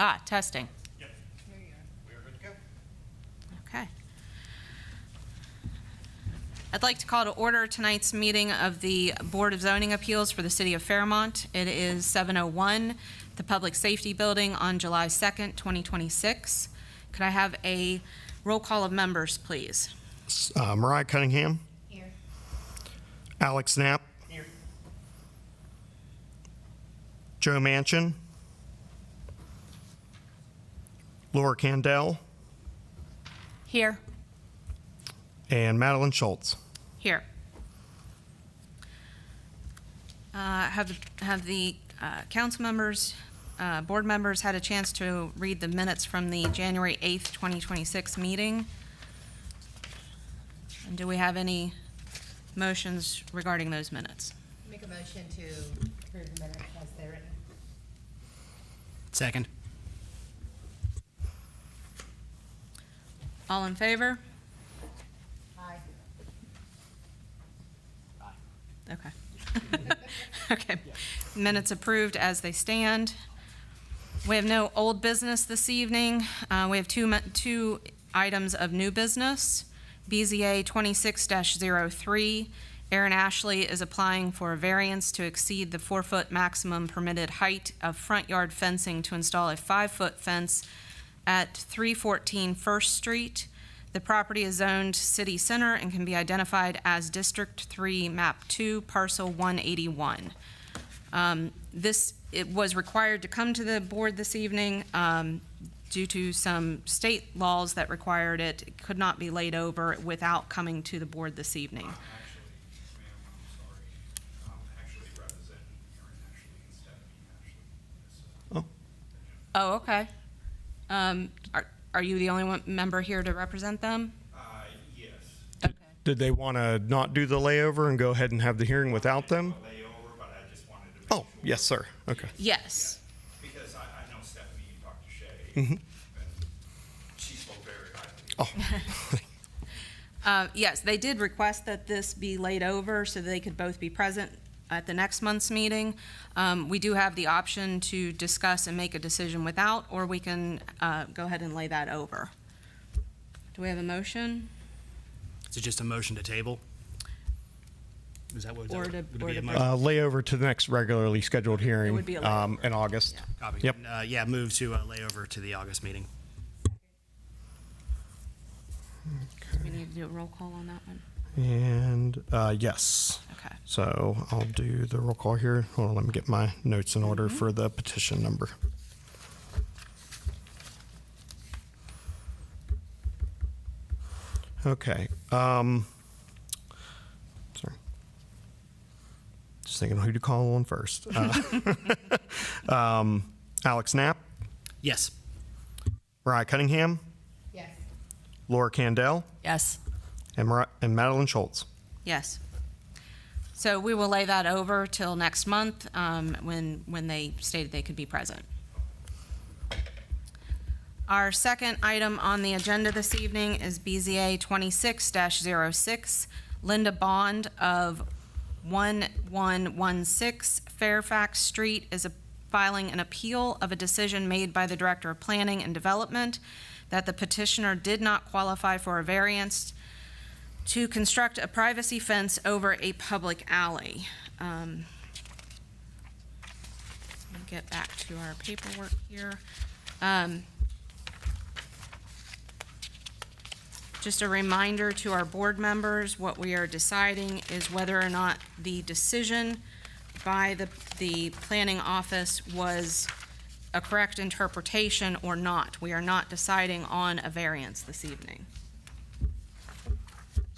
Testing. Yep. We are good to go. Okay. I'd like to call to order tonight's meeting of the Board of Zoning Appeals for the City of Fairmont. It is 7:01, the Public Safety Building on July 2nd, 2026. Could I have a roll call of members, please? Mariah Cunningham. Here. Alex Knapp. Here. Joe Manchin. Laura Candell. Here. And Madeline Schultz. Here. Have the council members, board members had a chance to read the minutes from the January 8th, 2026 meeting? And do we have any motions regarding those minutes? Make a motion to approve the minutes as they're written. Second. All in favor? Aye. Okay. Okay. Minutes approved as they stand. We have no old business this evening. We have two items of new business. BZA 26-03. Aaron Ashley is applying for a variance to exceed the 4-foot maximum permitted height of front yard fencing to install a 5-foot fence at 314 First Street. The property is zoned City Center and can be identified as District 3, Map 2, Parcel 181. It was required to come to the board this evening due to some state laws that required it. It could not be laid over without coming to the board this evening. Actually, ma'am, I'm sorry. Actually representing Aaron Ashley instead of me, Ashley. Oh, okay. Are you the only one member here to represent them? Yes. Okay. Did they want to not do the layover and go ahead and have the hearing without them? Layover, but I just wanted to make Oh, sure. yes, sir. Okay. Yes. Because I know Stephanie talked to Shay, Mm-hmm. and she spoke very highly. Oh, Yes, they did request that this be laid over so they could both be present at the next month's meeting. We do have the option to discuss and make a decision without, or we can go ahead and lay that over. Do we have a motion? Is it just a motion to table? Is that what? Or would to- it or be to a vote. motion? layover to the next regularly scheduled hearing would be a layover. in August. Yeah. Copy. Yep. Yeah, move to lay over to the August meeting. Do we need to do a roll call on that one? And yes. Okay. So I'll do the roll call here. Hold on, let me get my notes in order for the petition number. Okay. Sorry. Just thinking who to call on first. Alex Knapp, Yes. Mariah Cunningham, Yes. Laura Candell, Yes. and Madeline Schultz. Yes. So we will lay that over till next month when they stated they could be present. Our second item on the agenda this evening is BZA 26-06. Linda Bond of 1116 Fairfax Street is filing an appeal of a decision made by the Director of Planning and Development that the petitioner did not qualify for a variance to construct a privacy fence over a public alley. Let me get back to our paperwork here. Just a reminder to our board members, what we are deciding is whether or not the decision by the planning office was a correct interpretation or not. We are not deciding on a variance this evening.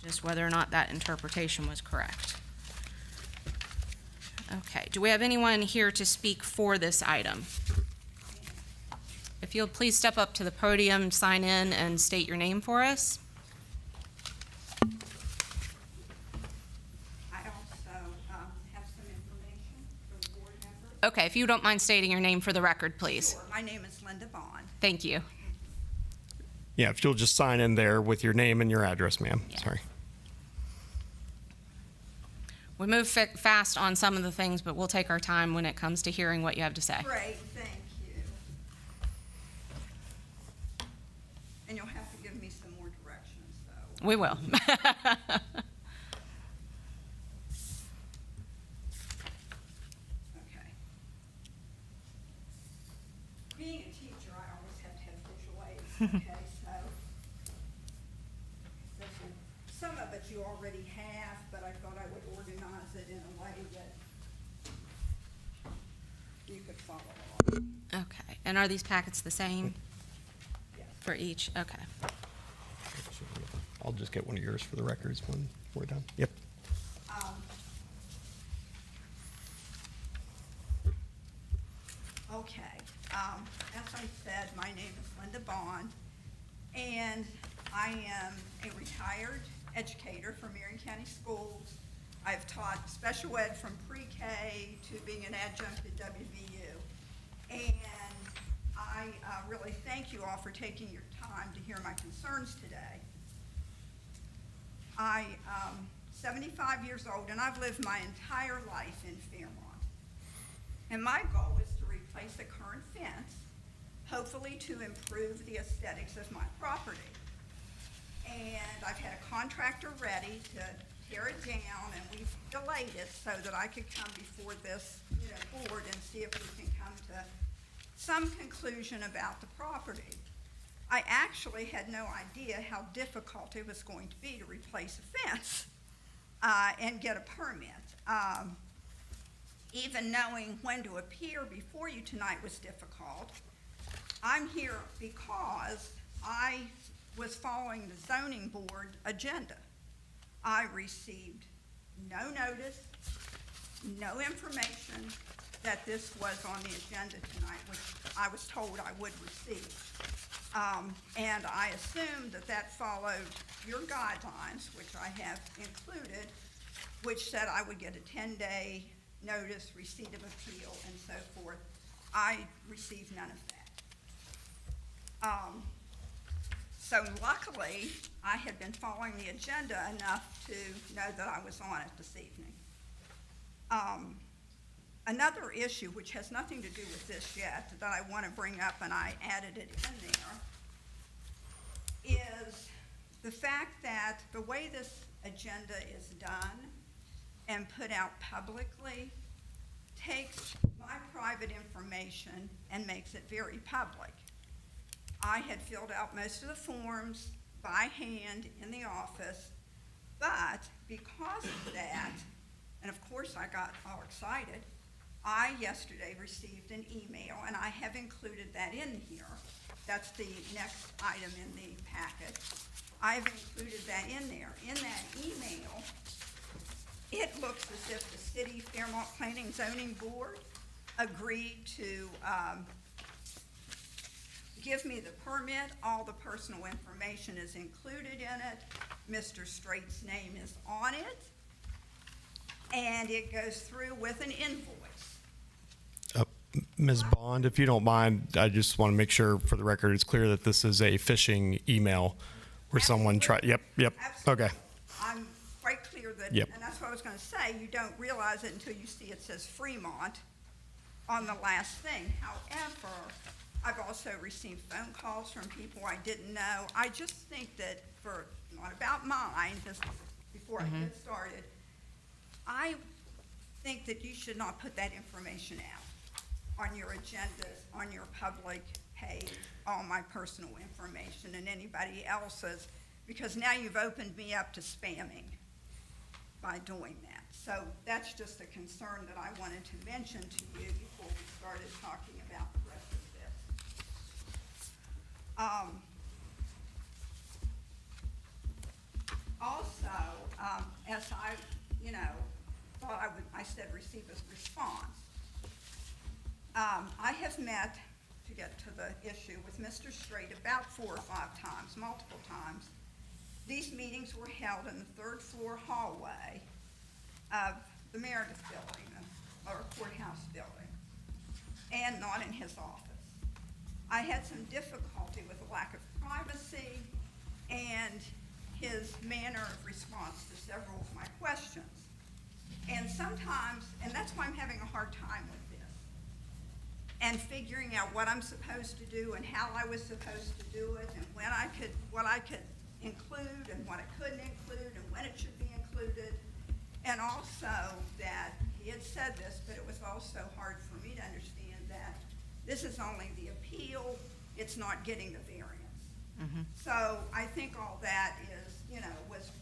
Just whether or not that interpretation was correct. Okay, do we have anyone here to speak for this item? If you'll please step up to the podium, sign in, and state your name for us. I also have some information for the board members. Okay, if you don't mind stating your name for the record, please. Sure. My name is Linda Bond. Thank you. Yeah, if you'll just sign in there with your name and your address, ma'am. Yeah. Sorry. We move fast on some of the things, but we'll take our time when it comes to hearing what you have to say. Great, thank you. We will. Okay. Being a teacher, I always have to have visual aids, okay, so. Some of it you already have, but I thought I would organize it in a way that you could follow along. Okay, and are these packets the same Yes. for each? Okay. I'll just get one of yours for the records when we're done. Yep. Okay, as I said, my name is Linda Bond, and I am a retired educator for Marion County Schools. I've taught special ed from pre-K to being an adjunct at WVU. And I really thank you all for taking your time to hear my concerns today. I'm 75 years old, and I've lived my entire life in Fairmont. And my goal is to replace the current fence, hopefully to improve the aesthetics of my property. And I've had a contractor ready to tear it down, and we've delayed it so that I could come before this, board and see if we can come to some conclusion about the property. I actually had no idea how difficult it was going to be to replace a fence and get a permit. Even knowing when to appear before you tonight was difficult. I'm here because I was following the zoning board agenda. I received no notice, no information that this was on the agenda tonight, which I was told I would receive. And I assumed that that followed your guidelines, which I have included, which said I would get a 10-day notice, receipt of appeal, and so forth. I received none of that. So luckily, I had been following the agenda enough to know that I was on it this evening. Another issue, which has nothing to do with this yet, that I want to bring up, and I added it in there, is the fact that the way this agenda is done and put out publicly takes my private information and makes it very public. I had filled out most of the forms by hand in the office, but because of that, and of course I got all excited, I yesterday received an email, and I have included that in here. That's the next item in the packet. I've included that in there. In that email, it looks as if the City of Fairmont Planning and Zoning Board agreed to give me the permit. All the personal information is included in it. Mr. Straight's name is on it. And it goes through with an invoice. Ms. Bond, if you don't mind, I just want to make sure for the record it's clear that this is a phishing email where someone tried. Yep. Absolutely. Okay. I'm quite clear that, Yep. and that's what I was going to say, you don't realize it until you see it says Fremont on the last thing. However, I've also received phone calls from people I didn't know. I just think that for, not about mine, just before I get started, I think that you should not put that information out on your agendas, on your public page, all my personal information and anybody else's, because now you've opened me up to spamming by doing that. So that's just a concern that I wanted to mention to you before we started talking about the rest of this. Also, as I, thought I said receive a response. I have met, to get to the issue, with Mr. Straight about 4 or 5 times, multiple times. These meetings were held in the 3rd floor hallway of the Meredith building, or courthouse building, and not in his office. I had some difficulty with the lack of privacy and his manner of response to several of my questions. And sometimes, and that's why I'm having a hard time with this, and figuring out what I'm supposed to do and how I was supposed to do it and when I could, what I could include and what it couldn't include and when it should be included. And also that, he had said this, but it was also hard for me to understand that this is only the appeal, it's not getting the variance. So I think all that is, was,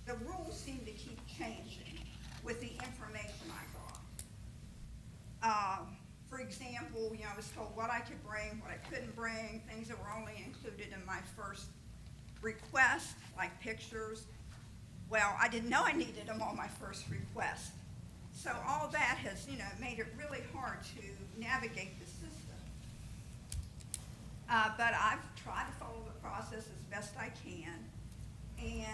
the rules seem to keep changing with the information I got. For example, I was told what I could bring, what I couldn't bring, things that were only included in my first request, like pictures. Well, I didn't know I needed them on my first request. So all that has, made it really hard to navigate the system. But I've tried to follow the process as best I can. And,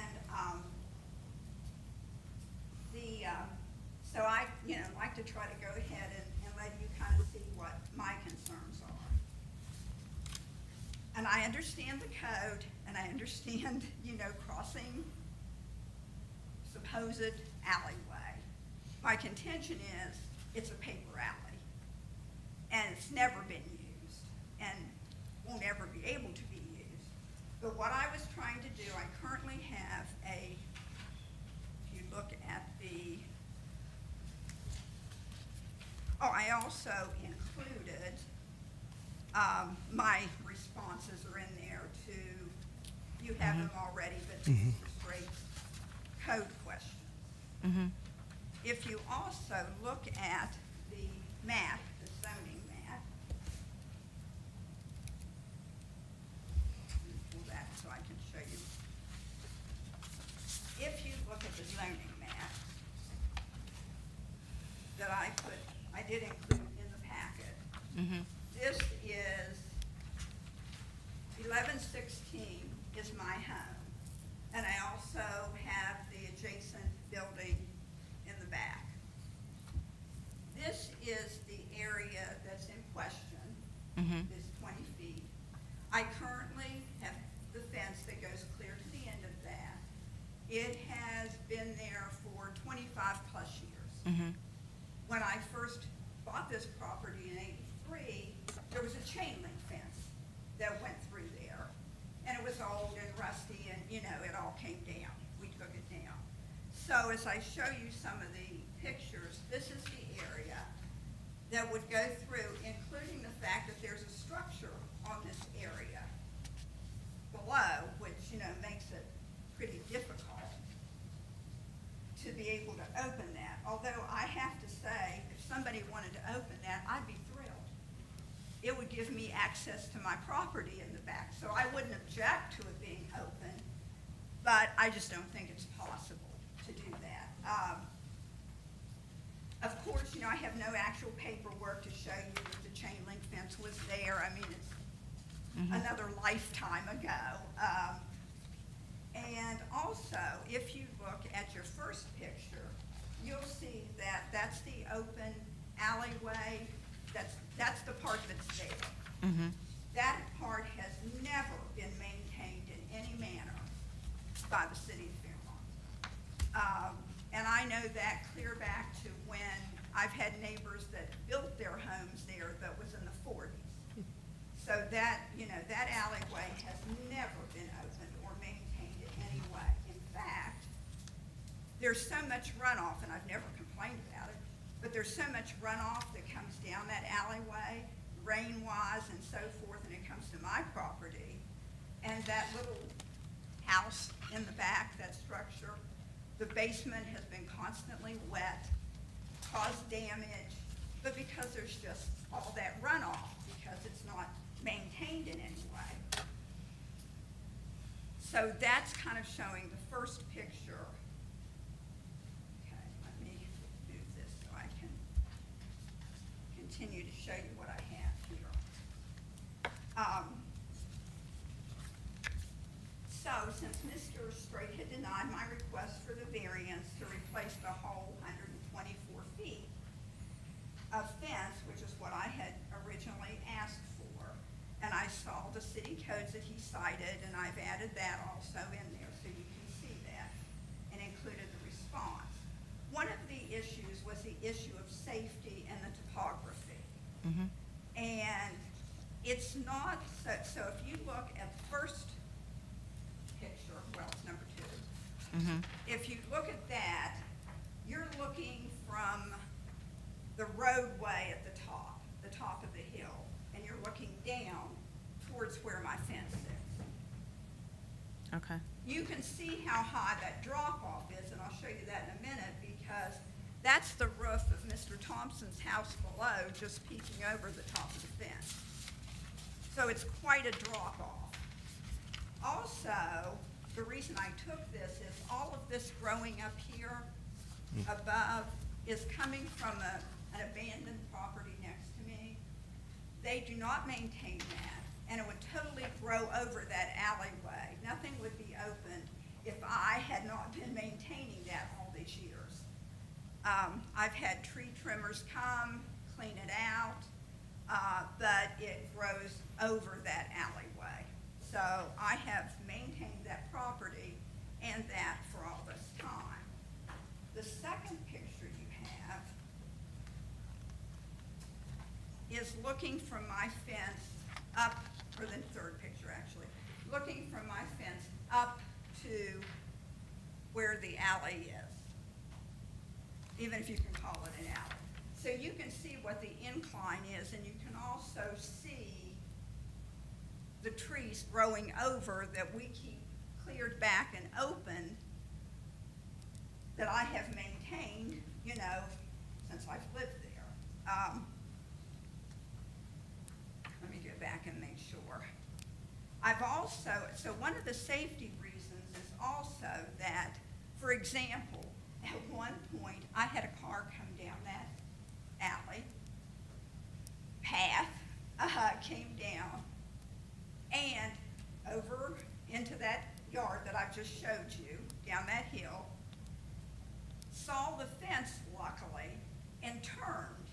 so I, like to try to go ahead and let you kind of see what my concerns are. And I understand the code, and I understand, crossing supposed alleyway. My contention is, it's a paper alley, and it's never been used, and won't ever be able to be used. But what I was trying to do, I currently have if you look at I also included, my responses are in there to, you have them already, but to Mr. Straight's code questions. If you also look at the map, the zoning map, let me pull that so I can show you. If you look at the zoning map that I did include in the packet, this is 1116 is my home, and I also have the adjacent building in the back. This is the area that's in question, this 20 feet. I currently have the fence that goes clear to the end of that. It has been there for 25 plus years. When I first bought this property in '83, there was a chain link fence that went through there. And it was old and rusty and, it all came down. We took it down. So as I show you some of the pictures, this is the area that would go through, including the fact that there's a structure on this area below, which, makes it pretty difficult to be able to open that. Although I have to say, if somebody wanted to open that, I'd be thrilled. It would give me access to my property in the back, so I wouldn't object to it being open, but I just don't think it's possible to do that. Of course, I have no actual paperwork to show you that the chain link fence was there. I mean, it's another lifetime ago. And also, if you look at your first picture, you'll see that that's the open alleyway. That's the part that's there. That part has never been maintained in any manner by the City of Fairmont. And I know that clear back to when I've had neighbors that built their homes there that was in the 40s. So that, that alleyway has never been opened or maintained in any way. In fact, there's so much runoff, and I've never complained about it, but there's so much runoff that comes down that alleyway, rain-wise and so forth, and it comes to my property. And that little house in the back, that structure, the basement has been constantly wet, caused damage, but because there's just all that runoff, because it's not maintained in any way. So that's kind of showing the first picture. Okay, let me move this so I can continue to show you what I have here. So since Mr. Straight had denied my request for the variance to replace the whole 124 feet of fence, which is what I had originally asked for, and I saw the city codes that he cited, and I've added that also in there so you can see that, and included the response. One of the issues was the issue of safety and the topography. And it's not, so if you look at the first picture, If you look at that, you're looking from the roadway at the top of the hill, and you're looking down towards where my fence is. Okay. You can see how high that drop-off is, and I'll show you that in a minute, because that's the roof of Mr. Thompson's house below, just peeking over the top of the fence. So it's quite a drop-off. Also, the reason I took this is all of this growing up here above is coming from an abandoned property next to me. They do not maintain that, and it would totally grow over that alleyway. Nothing would be opened if I had not been maintaining that all these years. I've had tree trimmers come, clean it out, but it grows over that alleyway. So I have maintained that property and that for all this time. The second picture you have is looking from my fence up, or the third picture actually, looking from my fence up to where the alley is, even if you can call it an alley. So you can see what the incline is, and you can also see the trees growing over that we keep cleared back and open, that I have maintained, since I've lived there. Let me go back and make sure. I've also, so one of the safety reasons is also that, for example, at one point, I had a car come down that alley, path, came down, and over into that yard that I just showed you, down that hill, saw the fence, luckily, and turned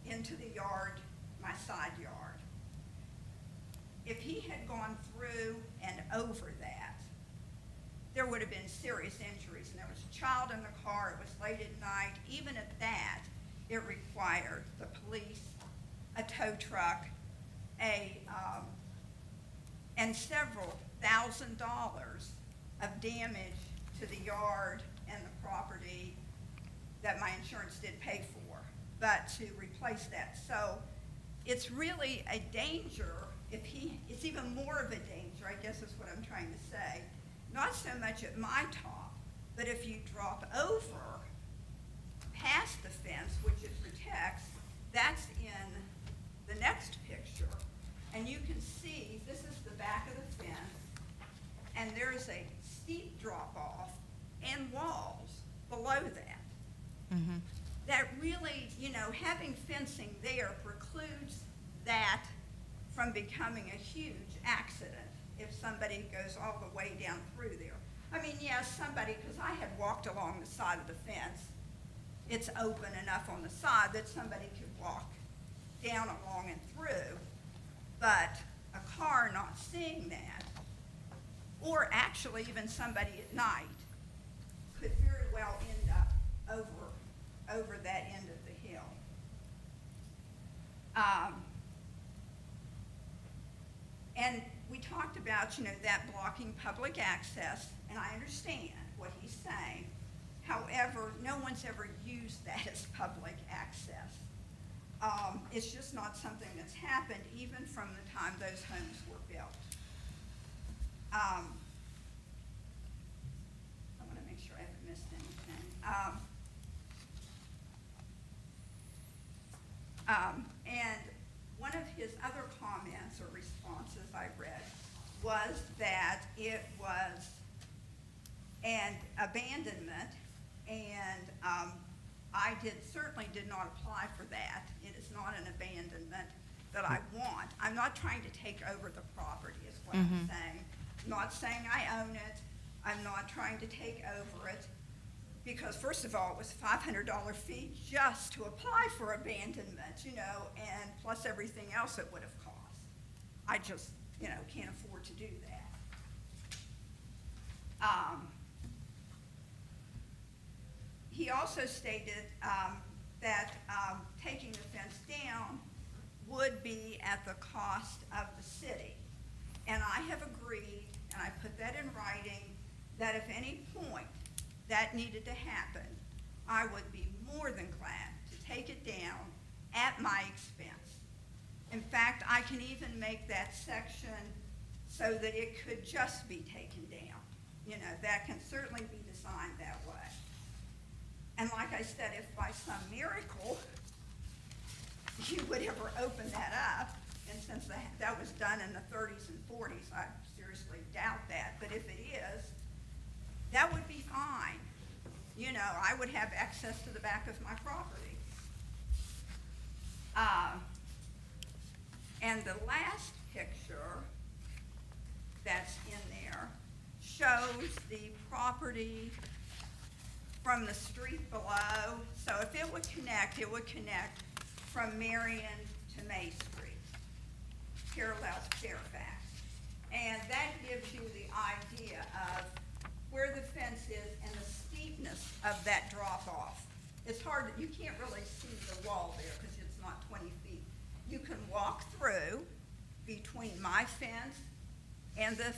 into the yard, my side yard. If he had gone through and over that, there would have been serious injuries, and there was a child in the car, it was late at night. Even at that, it required the police, a tow truck, and several $1,000 of damage to the yard and the property that my insurance did pay for, but to replace that. So it's really a danger it's even more of a danger, I guess is what I'm trying to say. Not so much at my top, but if you drop over past the fence, which it protects, that's in the next picture. And you can see, this is the back of the fence, and there's a steep drop-off and walls below that. That really, having fencing there precludes that from becoming a huge accident if somebody goes all the way down through there. I mean, yes, somebody, because I had walked along the side of the fence. It's open enough on the side that somebody could walk down along and through, but a car not seeing that, or actually even somebody at night, could very well end up over that end of the hill. And we talked about, that blocking public access, and I understand what he's saying. However, no one's ever used that as public access. It's just not something that's happened even from the time those homes were built. I want to make sure I haven't missed anything. And one of his other comments or responses I read was that it was an abandonment, and I certainly did not apply for that. It is not an abandonment that I want. I'm not trying to take over the property is what I'm saying. I'm not saying I own it. I'm not trying to take over it, because first of all, it was a $500 fee just to apply for abandonment, and plus everything else it would have cost. I just, can't afford to do that. He also stated that taking the fence down would be at the cost of the city. And I have agreed, and I put that in writing, that if any point that needed to happen, I would be more than glad to take it down at my expense. In fact, I can even make that section so that it could just be taken down. You know, that can certainly be designed that way. And like I said, if by some miracle you would ever open that up, and since that was done in the 30s and 40s, I seriously doubt that, but if it is, that would be fine. You know, I would have access to the back of my property. And the last picture that's in there shows the property from the street below. So if it would connect from Marion to May Street, parallel to Fairfax. And that gives you the idea of where the fence is and the steepness of that drop off. It's hard, you can't really see the wall there because it's not 20 feet. You can walk through between my fence and the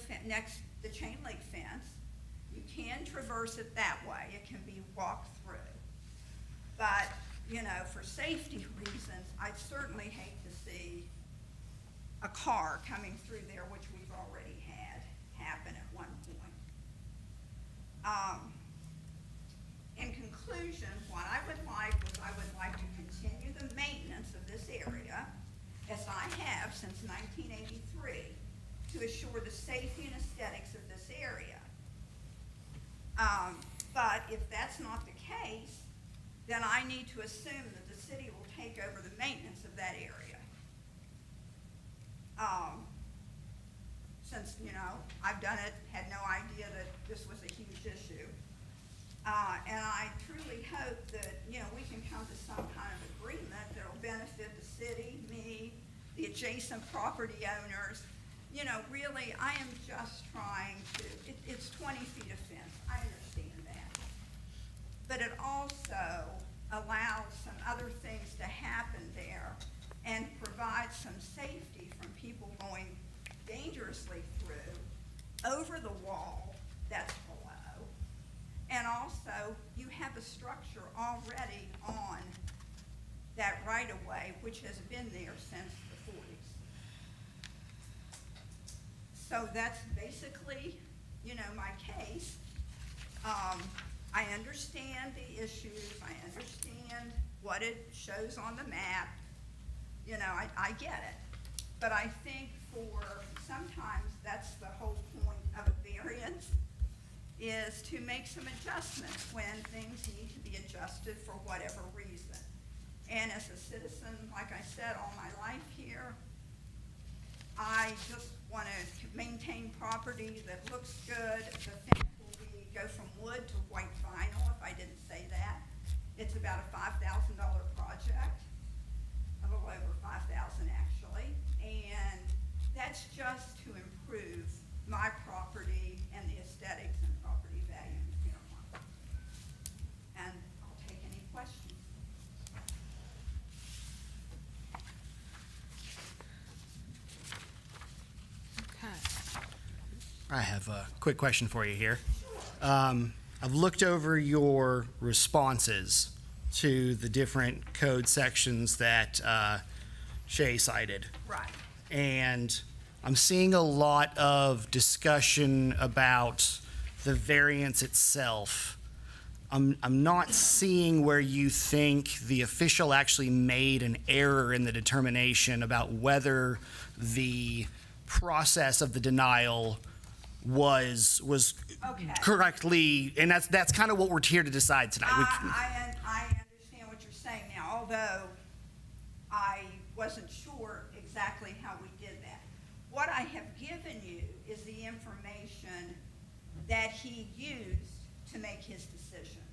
chain link fence. You can traverse it that way. It can be walked through. But, you know, for safety reasons, I'd certainly hate to see a car coming through there, which we've already had happen at one point. In conclusion, what I would like to continue the maintenance of this area, as I have since 1983, to assure the safety and aesthetics of this area. But if that's not the case, then I need to assume that the city will take over the maintenance of that area. Since, you know, I've done it, had no idea that this was a huge issue. And I truly hope that, you know, we can come to some kind of agreement that will benefit the city, me, the adjacent property owners. You know, really, I am just trying to, it's 20 feet of fence, I understand that. But it also allows some other things to happen there and provides some safety from people going dangerously through, over the wall that's below. And also, you have a structure already on that right-of-way, which has been there since the 40s. So that's basically, you know, my case. I understand the issues. I understand what it shows on the map. You know, I get it. But I think sometimes that's the whole point of a variance, is to make some adjustments when things need to be adjusted for whatever reason. And as a citizen, like I said, all my life here, I just want to maintain property that looks good. The fence will go from wood to white vinyl, if I didn't say that. It's about a $5,000 project, a little over $5,000 actually, and that's just to improve my property and the aesthetics and property value in Fairmont. And I'll take any questions. Okay. I have a quick question for you here. I've looked over your responses to the different code sections that Shay cited. Right. And I'm seeing a lot of discussion about the variance itself. I'm not seeing where you think the official actually made an error in the determination about whether the process of the denial was Okay. correctly, and that's kind of what we're here to decide tonight. I understand what you're saying now, although I wasn't sure exactly how we did that. What I have given you is the information that he used to make his decision.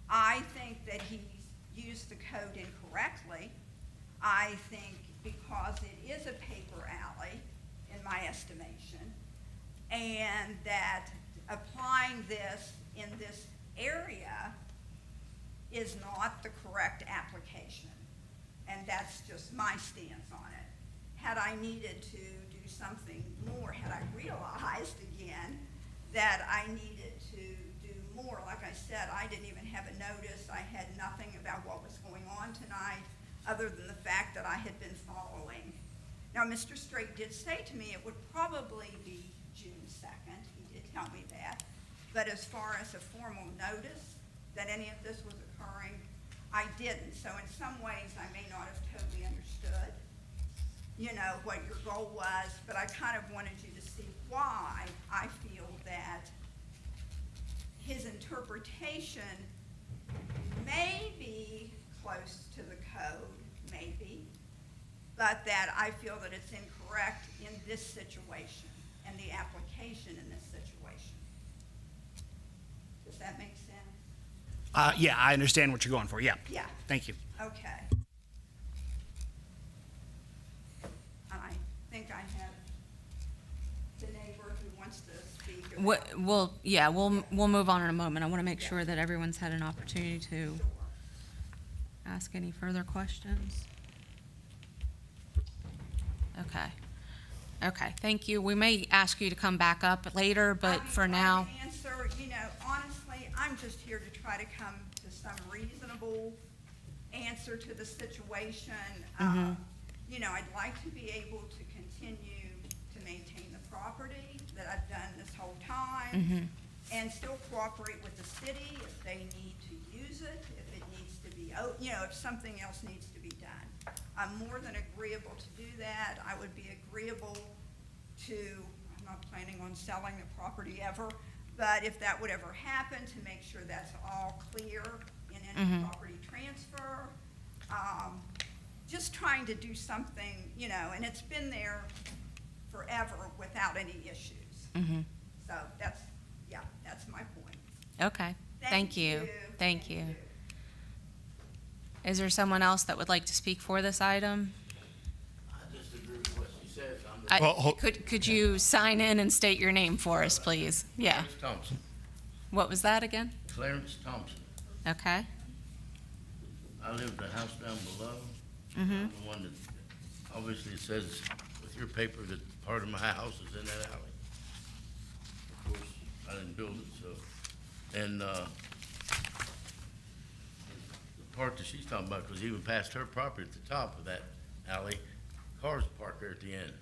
I think that he's used the code incorrectly. I think because it is a paper alley, in my estimation, and that applying this in this area is not the correct application. And that's just my stance on it. Had I needed to do something more, had I realized again that I needed to do more. Like I said, I didn't even have a notice. I had nothing about what was going on tonight, other than the fact that I had been following. Now, Mr. Straight did say to me it would probably be June 2nd. He did tell me that. But as far as a formal notice that any of this was occurring, I didn't. So in some ways, I may not have totally understood, you know, what your goal was, but I kind of wanted you to see why I feel that his interpretation may be close to the code, maybe, but that I feel that it's incorrect in this situation and the application in this situation. Does that make sense? Yeah, I understand what you're going for. Yeah. Yeah. Thank you. Okay. I think I have the neighbor who wants to speak. We'll move on in a moment. I want to make sure that everyone's had an opportunity to ask any further questions. Okay, thank you. We may ask you to come back up later, but for now. I'll be glad to answer, you know, honestly, I'm just here to try to come to some reasonable answer to the situation. You know, I'd like to be able to continue to maintain the property that I've done this whole time and still cooperate with the city if they need to use it, if it needs to be, you know, if something else needs to be done. I'm more than agreeable to do that. I would be agreeable to, I'm not planning on selling the property ever, but if that would ever happen, to make sure that's all clear in any property transfer. Just trying to do something, you know, and it's been there forever without any issues. So that's my point. Okay, thank you. Thank you. Is there someone else that would like to speak for this item? I disagree with what she says. Could you sign in and state your name for us, please? Yeah. Clarence Thompson. What was that again? Clarence Thompson. Okay. I live in the house down below. I'm the one that, obviously it says with your paper that part of my house is in that alley. Of course, I didn't build it, so, and, the part that she's talking about, because even past her property at the top of that alley, cars park there at the end.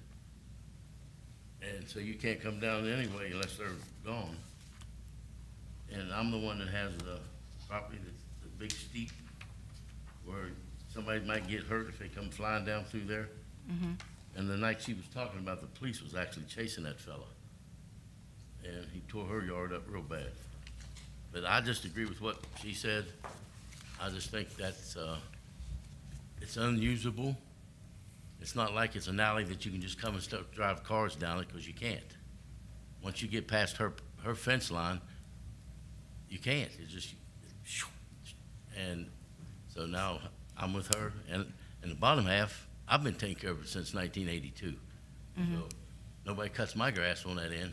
And so you can't come down anyway unless they're gone. And I'm the one that has the property that's the big steep where somebody might get hurt if they come flying down through there. And the night she was talking about, the police was actually chasing that fella. And he tore her yard up real bad. But I just agree with what she said. I just think that's, it's unusable. It's not like it's an alley that you can just come and start drive cars down it, because you can't. Once you get past her fence line, you can't. It's just, and so now I'm with her. And in the bottom half, I've been taking care of it since 1982. So nobody cuts my grass on that end.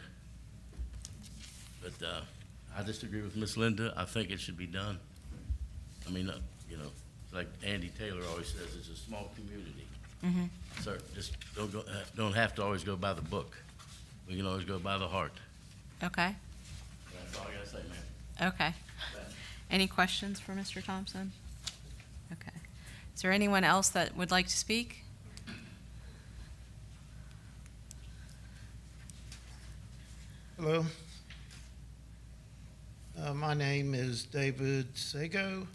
But I just agree with Miss Linda. I think it should be done. I mean, you know, like Andy Taylor always says, it's a small community. So just don't have to always go by the book. We can always go by the heart. Okay. That's all I gotta say, ma'am. Okay. Any questions for Mr. Thompson? Okay. Is there anyone else that would like to speak? Hello. My name is David Sago.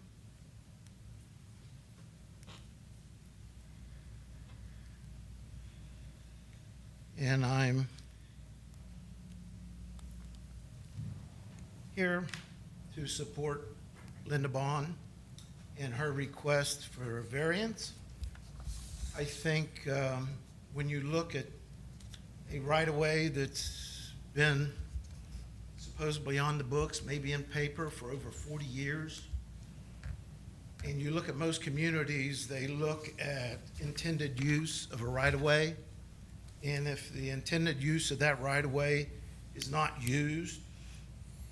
And I'm here to support Linda Bond in her request for a variance. I think when you look at a right-of-way that's been supposedly on the books, maybe in paper for over 40 years, and you look at most communities, they look at intended use of a right-of-way, and if the intended use of that right-of-way is not used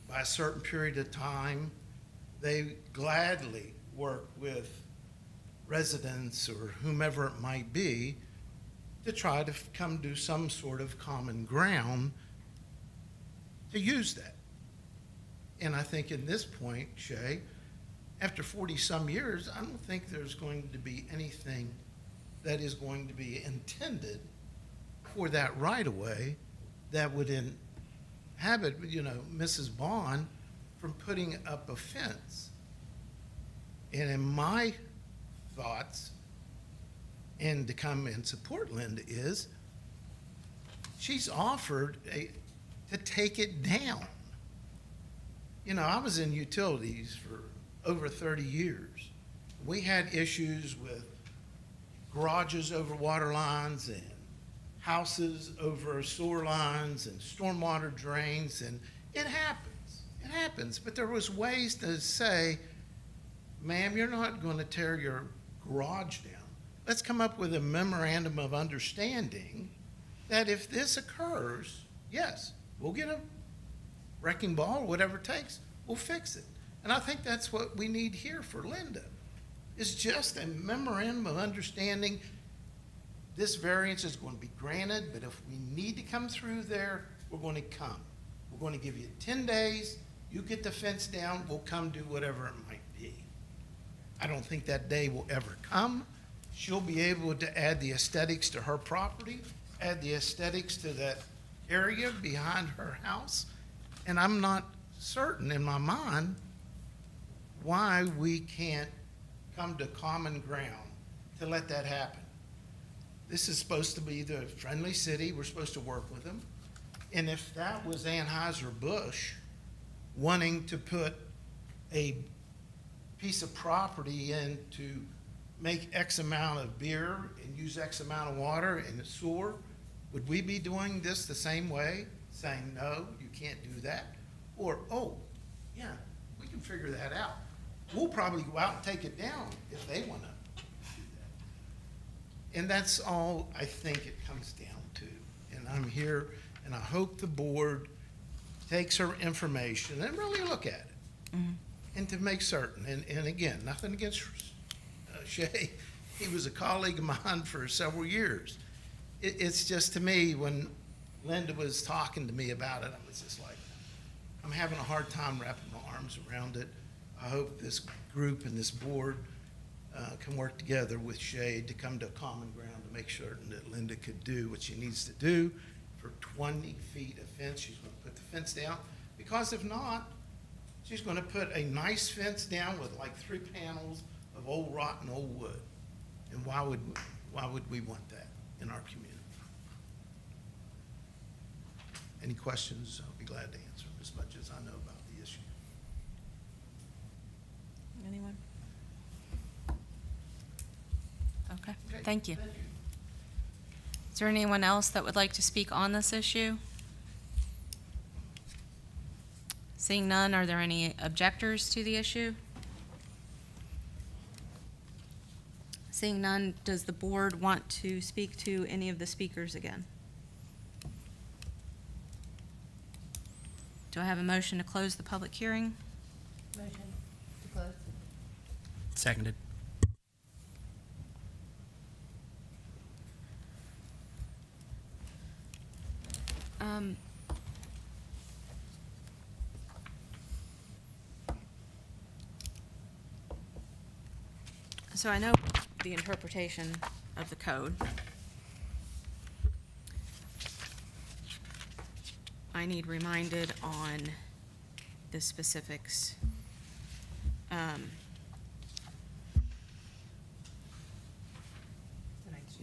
by a certain period of time, they gladly work with residents or whomever it might be to try to come to some sort of common ground to use that. And I think in this point, Shay, after 40-some years, I don't think there's going to be anything that is going to be intended for that right-of-way that would inhibit, Mrs. Bond from putting up a fence. And in my thoughts, and to come and support Linda, is she's offered to take it down. I was in utilities for over 30 years. We had issues with garages over water lines and houses over sewer lines and stormwater drains, and it happens. It happens. But there was ways to say, ma'am, you're not going to tear your garage down. Let's come up with a memorandum of understanding that if this occurs, yes, we'll get a wrecking ball or whatever it takes. We'll fix it. And I think that's what we need here for Linda, is just a memorandum of understanding. This variance is going to be granted, but if we need to come through there, we're going to come. We're going to give you 10 days. You get the fence down, we'll come do whatever it might be. I don't think that day will ever come. She'll be able to add the aesthetics to her property, add the aesthetics to that area behind her house. And I'm not certain in my mind why we can't come to common ground to let that happen. This is supposed to be the friendly city. We're supposed to work with them. And if that was Anheuser-Busch wanting to put a piece of property in to make X amount of beer and use X amount of water in the sewer, would we be doing this the same way, saying, no, you can't do that? Or, oh, yeah, we can figure that out. We'll probably go out and take it down if they want to do that. And that's all I think it comes down to. And I'm here, and I hope the board takes her information and really look at it. And to make certain, and again, nothing against Shay. He was a colleague of mine for several years. It's just, to me, when Linda was talking to me about it, I was just like, I'm having a hard time wrapping my arms around it. I hope this group and this board can work together with Shay to come to a common ground to make certain that Linda could do what she needs to do. For 20 feet of fence, she's going to put the fence down, because if not, she's going to put a nice fence down with like 3 panels of old rotten old wood. And why would we want that in our community? Any questions? I'll be glad to answer them as much as I know about the issue. Anyone? Okay, thank you. Is there anyone else that would like to speak on this issue? Seeing none, are there any objectors to the issue? Seeing none, does the board want to speak to any of the speakers again? Do I have a motion to close the public hearing? Motion to close. Seconded. So I know the interpretation of the code. I need reminded on the specifics.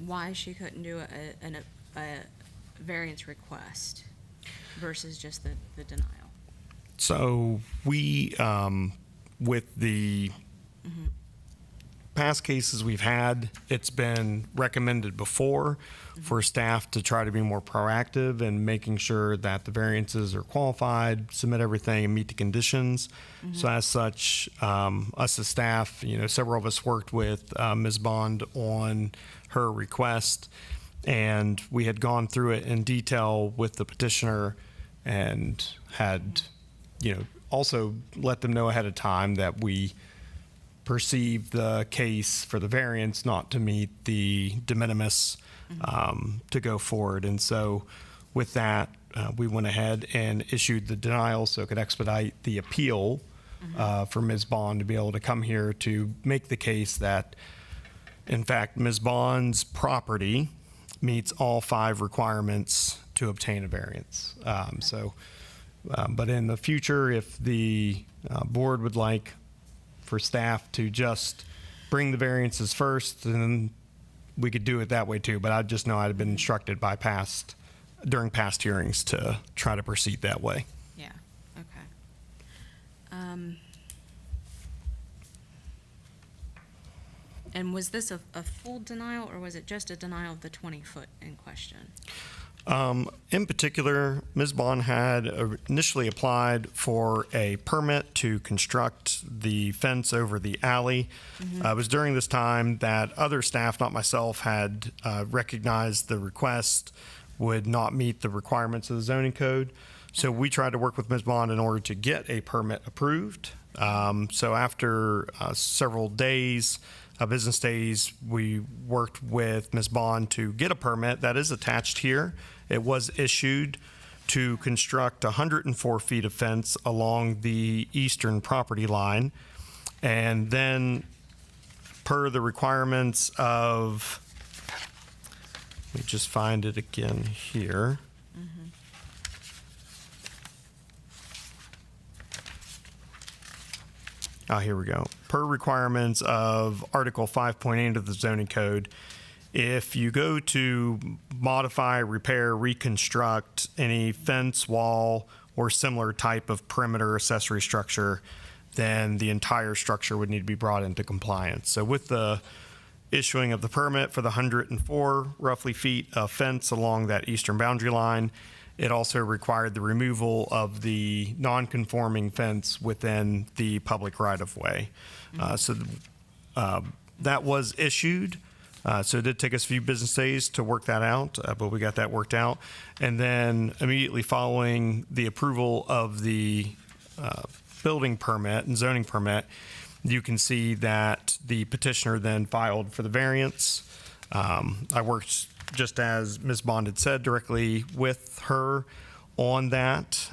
Why she couldn't do a variance request versus just the denial. So we, with the past cases we've had, it's been recommended before for staff to try to be more proactive in making sure that the variances are qualified, submit everything, and meet the conditions. So as such, us as staff, several of us worked with Ms. Bond on her request, and we had gone through it in detail with the petitioner and had, also let them know ahead of time that we perceive the case for the variance not to meet the de minimis to go forward. And so with that, we went ahead and issued the denial so it could expedite the appeal for Ms. Bond to be able to come here to make the case that, in fact, Ms. Bond's property meets all 5 requirements to obtain a variance. But in the future, if the board would like for staff to just bring the variances first, then we could do it that way too. But I just know I'd been instructed during past hearings to try to proceed that way. Yeah, okay. And was this a full denial, or was it just a denial of the 20-foot in question? In particular, Ms. Bond had initially applied for a permit to construct the fence over the alley. It was during this time that other staff, not myself, had recognized the request would not meet the requirements of the zoning code. So we tried to work with Ms. Bond in order to get a permit approved. So after several days, business days, we worked with Ms. Bond to get a permit that is attached here. It was issued to construct 104 feet of fence along the eastern property line. And then per the requirements of, let me just find it again here. Here we go. Per requirements of Article 5.8 of the zoning code, if you go to modify, repair, reconstruct any fence, wall, or similar type of perimeter accessory structure, then the entire structure would need to be brought into compliance. So with the issuing of the permit for the 104 roughly feet of fence along that eastern boundary line, it also required the removal of the non-conforming fence within the public right-of-way. That was issued. So it did take us a few business days to work that out, but we got that worked out. And then immediately following the approval of the building permit and zoning permit, you can see that the petitioner then filed for the variance. I worked, just as Ms. Bond had said, directly with her on that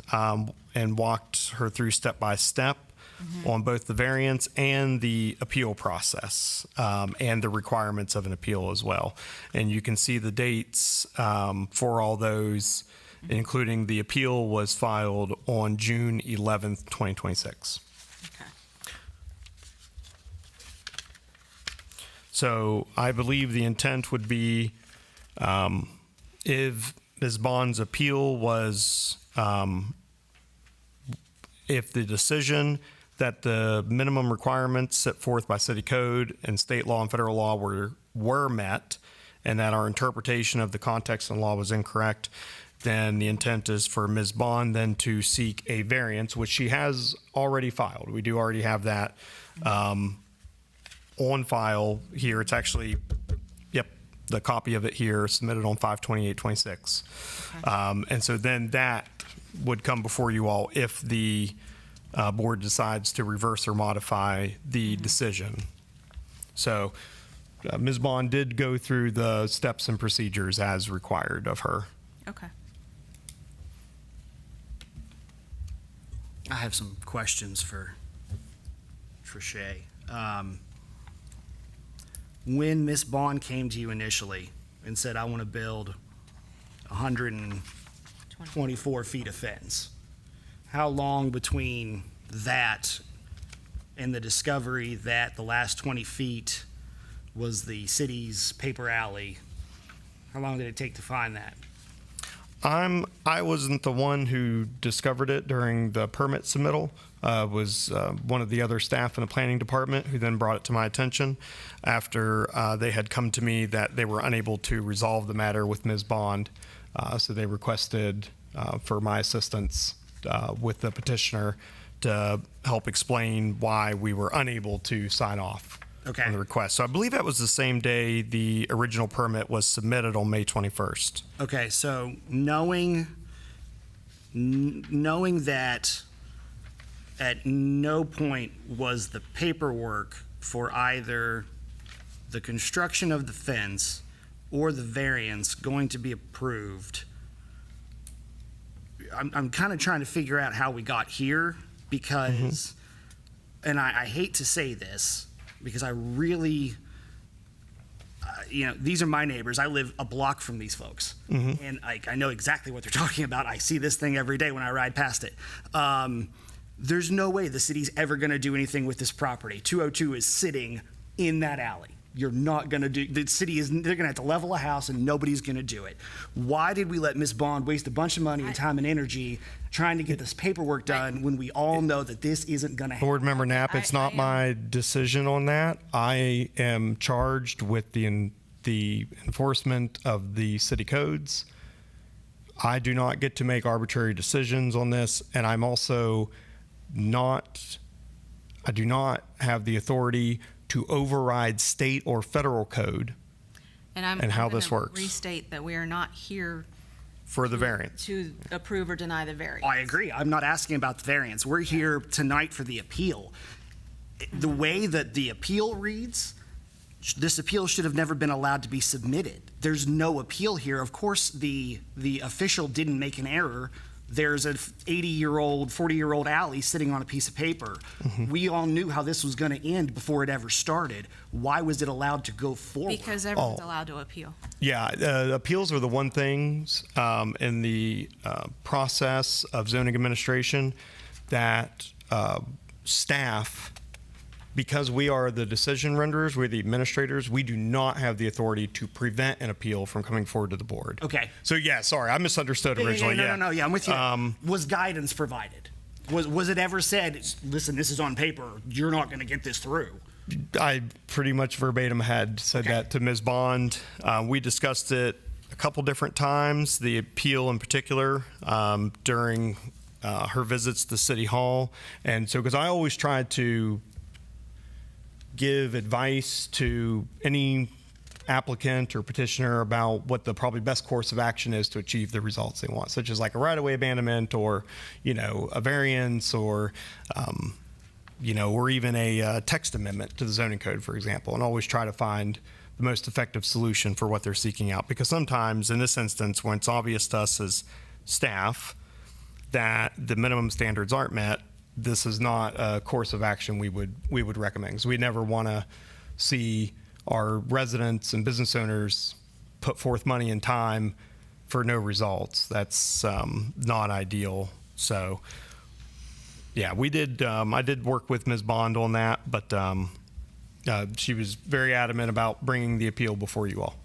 and walked her through step by step on both the variance and the appeal process and the requirements of an appeal as well. And you can see the dates for all those, including the appeal was filed on June 11th, 2026. Okay. So I believe the intent would be if Ms. Bond's appeal was, if the decision that the minimum requirements set forth by city code and state law and federal law were met, and that our interpretation of the context and law was incorrect, then the intent is for Ms. Bond then to seek a variance, which she has already filed. We do already have that on file here. It's actually, the copy of it here submitted on 5/28/26. And so then that would come before you all if the board decides to reverse or modify the decision. So Ms. Bond did go through the steps and procedures as required of her. Okay. I have some questions for Shay. When Miss Bond came to you initially and said, I want to build 124 feet of fence, how long between that and the discovery that the last 20 feet was the city's paper alley, how long did it take to find that? I wasn't the one who discovered it during the permit submittal. Was one of the other staff in the planning department who then brought it to my attention after they had come to me that they were unable to resolve the matter with Ms. Bond. So they requested for my assistance with the petitioner to help explain why we were unable to sign off on the request. So I believe that was the same day the original permit was submitted on May 21st. Okay, so knowing that at no point was the paperwork for either the construction of the fence or the variance going to be approved I'm kind of trying to figure out how we got here because, and I hate to say this because I really, these are my neighbors. I live a block from these folks, and I know exactly what they're talking about. I see this thing every day when I ride past it. There's no way the city's ever going to do anything with this property. 202 is sitting in that alley. You're not going to do, the city is, they're going to have to level a house and nobody's going to do it. Why did we let Ms. Bond waste a bunch of money and time and energy trying to get this paperwork done when we all know that this isn't going to happen? Board Member Knapp, it's not my decision on that. I am charged with the enforcement of the city codes. I do not get to make arbitrary decisions on this, and I do not have the authority to override state or federal code And how I'm this gonna works. restate that we are not here for the variance. to approve or deny the variance. I agree. I'm not asking about the variance. We're here tonight for the appeal. The way that the appeal reads, this appeal should have never been allowed to be submitted. There's no appeal here. Of course, the official didn't make an error. There's an 80-year-old, 40-year-old alley sitting on a piece of paper. We all knew how this was going to end before it ever started. Why was it allowed to go forward? Because everyone's allowed to appeal. Yeah, appeals are the one things in the process of zoning administration that staff, because we are the decision renderers, we're the administrators, we do not have the authority to prevent an appeal from coming forward to the board. Okay. So yeah, sorry, I misunderstood originally. No, I'm with you. Was guidance provided? Was it ever said, listen, this is on paper, you're not going to get this through? I pretty much verbatim had said that to Ms. Bond. We discussed it a couple different times, the appeal in particular, during her visits to City Hall. And so, because I always tried to give advice to any applicant or petitioner about what the probably best course of action is to achieve the results they want, such as like a right-of-way abandonment or, a variance or, or even a text amendment to the zoning code, for example, and always try to find the most effective solution for what they're seeking out. Because sometimes in this instance, when it's obvious to us as staff that the minimum standards aren't met, this is not a course of action we would recommend. Because we never want to see our residents and business owners put forth money and time for no results. That's not ideal. So, yeah, we did. I did work with Ms. Bond on that, but she was very adamant about bringing the appeal before you all.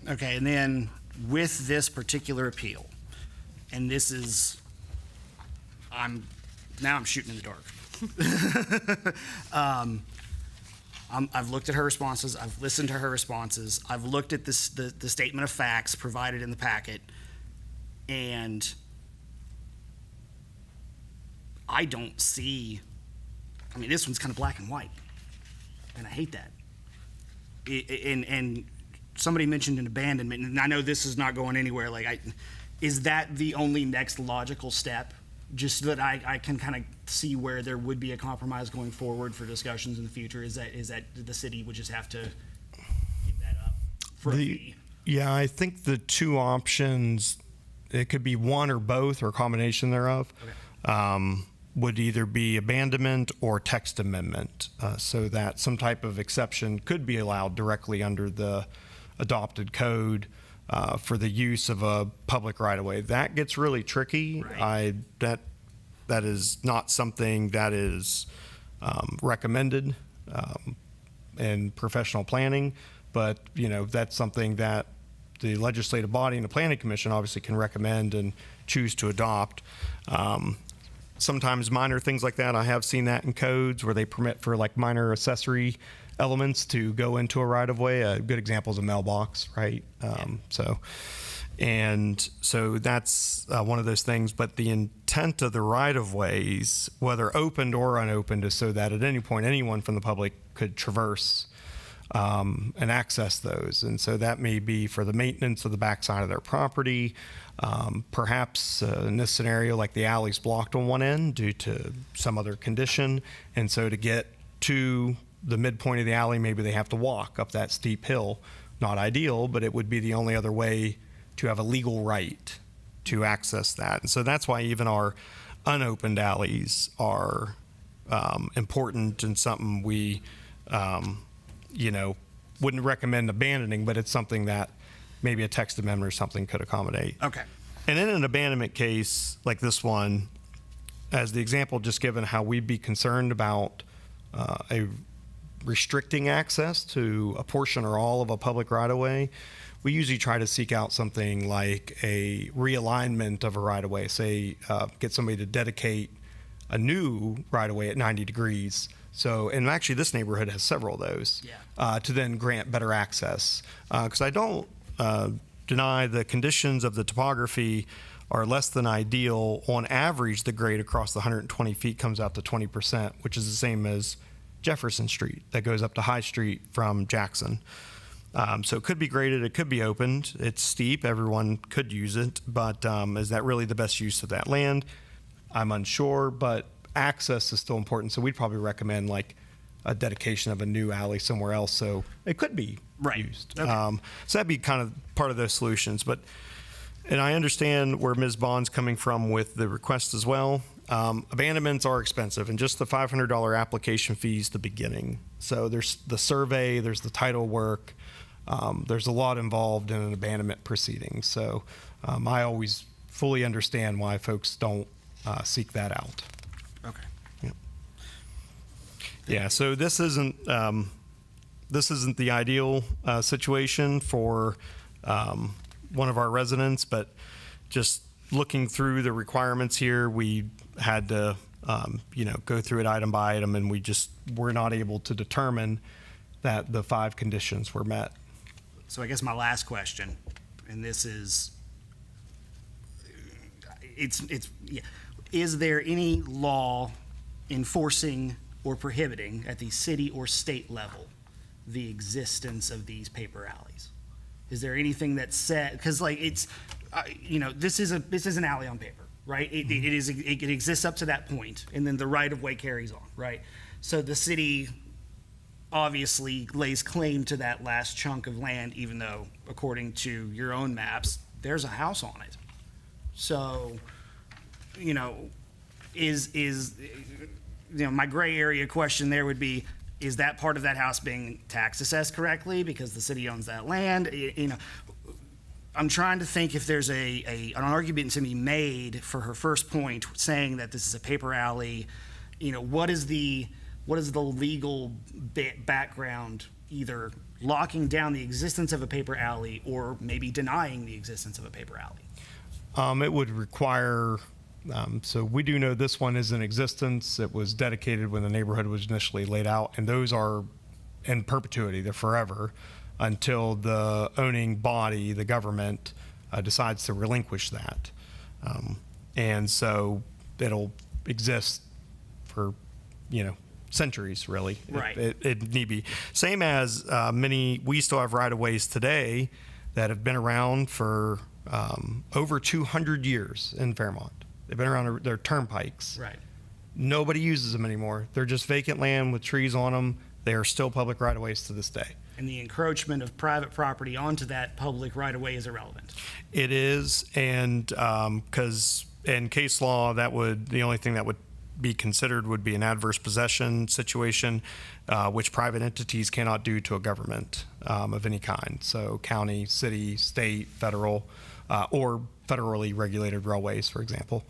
Okay, and then with this particular appeal, and this is, I'm shooting in the dark. I've looked at her responses. I've listened to her responses. I've looked at the statement of facts provided in the packet, and I don't see. I mean, this one's kind of black and white, and I hate that. And somebody mentioned an abandonment, and I know this is not going anywhere. Is that the only next logical step? Just so that I can kind of see where there would be a compromise going forward for discussions in the future. Is that the city would just have to give that up for a fee? Yeah, I think the two options, it could be one or both or a combination thereof, would either be abandonment or text amendment, so that some type of exception could be allowed directly under the adopted code for the use of a public right-of-way. That gets really tricky. Right. That is not something that is recommended in professional planning, but that's something that the legislative body and the planning commission obviously can recommend and choose to adopt. Sometimes minor things like that, I have seen that in codes where they permit for like minor accessory elements to go into a right-of-way. A good example is a mailbox, right? So that's one of those things. But the intent of the right-of-ways, whether opened or unopened, is so that at any point anyone from the public could traverse and access those. And so that may be for the maintenance of the backside of their property. Perhaps in this scenario, like the alley's blocked on one end due to some other condition. And so to get to the midpoint of the alley, maybe they have to walk up that steep hill. Not ideal, but it would be the only other way to have a legal right to access that. And so that's why even our unopened alleys are important and something we, wouldn't recommend abandoning, but it's something that maybe a text amendment or something could accommodate. Okay. And in an abandonment case like this one, as the example just given, how we'd be concerned about a restricting access to a portion or all of a public right-of-way, we usually try to seek out something like a realignment of a right-of-way. Say, get somebody to dedicate a new right-of-way at 90 degrees. So, and actually this neighborhood has several of those, to then grant better access. Because I don't deny the conditions of the topography are less than ideal. On average, the grade across the 120 feet comes out to 20%, which is the same as Jefferson Street that goes up to High Street from Jackson. So it could be graded, it could be opened. It's steep, everyone could use it, but is that really the best use of that land? I'm unsure, but access is still important. So we'd probably recommend like a dedication of a new alley somewhere else, so it could be used. Okay. So that'd be kind of part of those solutions. But, and I understand where Ms. Bond's coming from with the request as well. Abandonments are expensive, and just the $500 application fee is the beginning. So there's the survey, there's the title work, there's a lot involved in an abandonment proceeding. So I always fully understand why folks don't seek that out. Okay. Yeah, so this isn't the ideal situation for one of our residents, but just looking through the requirements here, we had to go through it item by item, and we just were not able to determine that the 5 conditions were met. So I guess my last question, and this is, is there any law enforcing or prohibiting at the city or state level the existence of these paper alleys? Is there anything that said, because like it's, this is an alley on paper, right? It exists up to that point, and then the right of way carries on, right? So the city obviously lays claim to that last chunk of land, even though according to your own maps, there's a house on it. So, my gray area question there would be, is that part of that house being tax assessed correctly because the city owns that land? I'm trying to think if there's an argument to be made for her first point, saying that this is a paper alley. What is the legal background, either locking down the existence of a paper alley or maybe denying the existence of a paper alley? It would require, so we do know this one is in existence. It was dedicated when the neighborhood was initially laid out, and those are in perpetuity. They're forever until the owning body, the government, decides to relinquish that. And so it'll exist for, centuries, really. Right. It need be. Same as we still have right-of-ways today that have been around for over 200 years in Fairmont. They've been around, they're turnpikes. Right. Nobody uses them anymore. They're just vacant land with trees on them. They are still public right-of-ways to this day. And the encroachment of private property onto that public right-of-way is irrelevant. It is, and because in case law, the only thing that would be considered would be an adverse possession situation, which private entities cannot do to a government of any kind. So county, city, state, federal, or federally regulated railways, for example,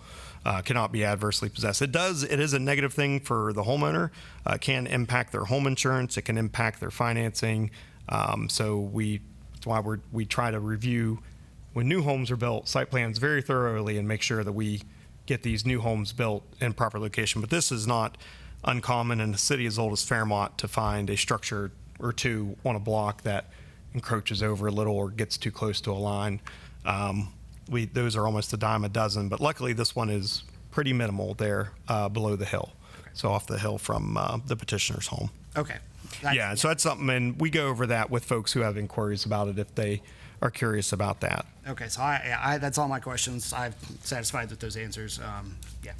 cannot be adversely possessed. It is a negative thing for the homeowner. It can impact their home insurance. It can impact their financing. So that's why we try to review, when new homes are built, site plans very thoroughly and make sure that we get these new homes built in proper location. But this is not uncommon in a city as old as Fairmont to find a structure or two on a block that encroaches over a little or gets too close to a line. Those are almost a dime a dozen, but luckily this one is pretty minimal there below the hill. Okay. So off the hill from the petitioner's home. Okay. Yeah, so that's something, and we go over that with folks who have inquiries about it if they are curious about that. Okay, so I that's all my questions. I'm satisfied with those answers. Yeah.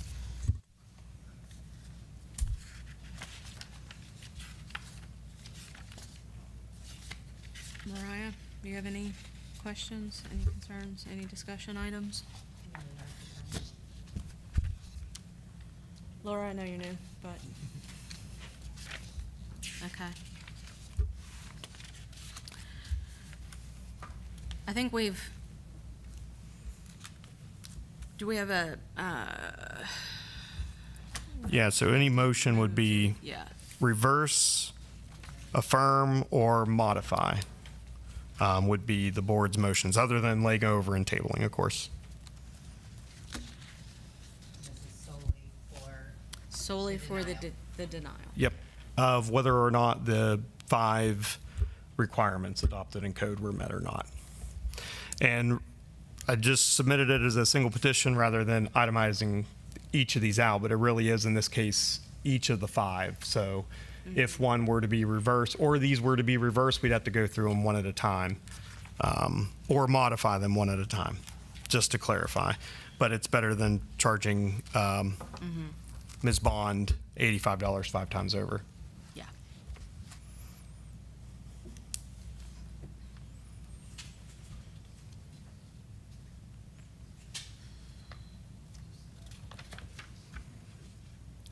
Mariah, do you have any questions, any concerns, any discussion items? Laura, I know you're new, but. Okay. I think do we have a, Yeah, so any motion would be yeah, reverse, affirm, or modify, would be the board's motions, other than laying over and tabling, of course. This is solely for. solely for the denial. Yep, of whether or not the 5 requirements adopted in code were met or not. And I just submitted it as a single petition rather than itemizing each of these out, but it really is, in this case, each of the 5. So if one were to be reversed, or these were to be reversed, we'd have to go through them one at a time, or modify them one at a time, just to clarify. But it's better than charging Ms. Bond $85 5 times over. Yeah.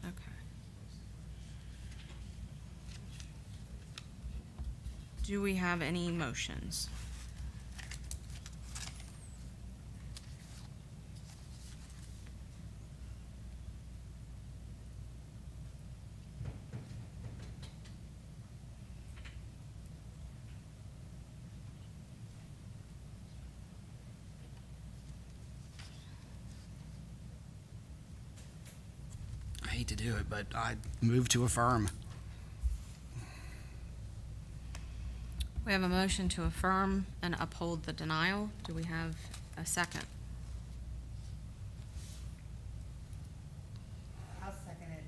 Okay. Do we have any motions? I hate to do it, but I move to affirm. We have a motion to affirm and uphold the denial. Do we have a second? I'll second it,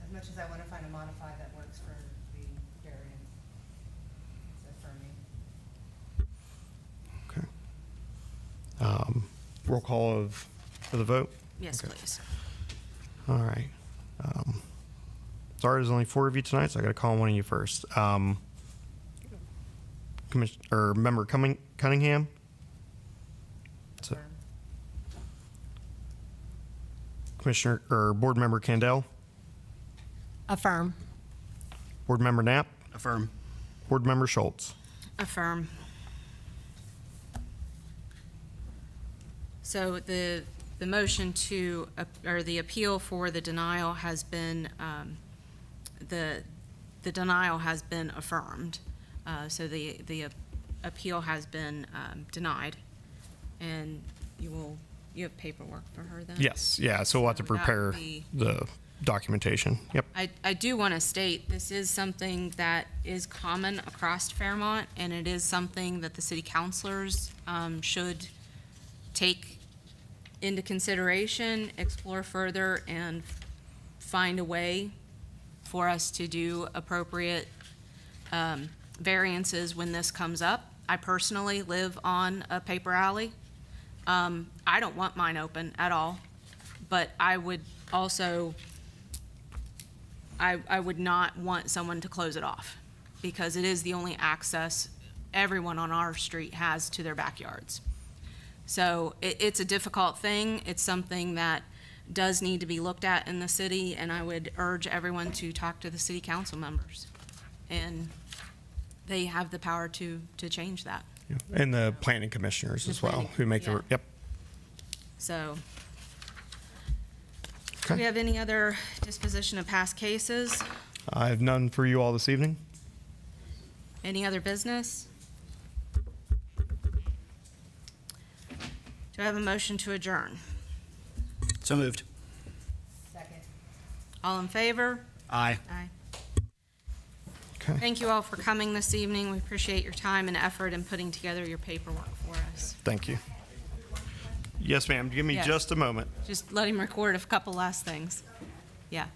as much as I want to find a modified that works for the variance. It's affirming. Okay. Roll call for the vote? Yes, Okay. please. All right. Sorry, there's only 4 of you tonight, so I got to call one of you first. Member Cunningham? So- Affirm. Commissioner, or Board Member Candell? Affirm. Board Member Knapp? Affirm. Board Member Schultz? Affirm. So the motion to, or the appeal for the denial has been, the denial has been affirmed. So the appeal has been denied. And you have paperwork for her then? Yes, yeah, so we'll have to So that would prepare be- the documentation. Yep. I do want to state, this is something that is common across Fairmont, and it is something that the city councilors should take into consideration, explore further, and find a way for us to do appropriate variances when this comes up. I personally live on a paper alley. I don't want mine open at all, but I would also, I would not want someone to close it off, because it is the only access everyone on our street has to their backyards. So it's a difficult thing. It's something that does need to be looked at in the city, and I would urge everyone to talk to the city council members. And they have the power to change that. Yeah. And the planning commissioners The as well, planning, who make the, yeah. yep. So, do we Okay. have any other disposition of past cases? I have none for you all this evening. Any other business? Do I have a motion to adjourn? So moved. Second. All in favor? Aye. Aye. Okay. Thank you all for coming this evening. We appreciate your time and effort in putting together your paperwork for us. Thank you. Yes, ma'am. Give me Yes. just a moment. Just let him record a couple last things. Yeah.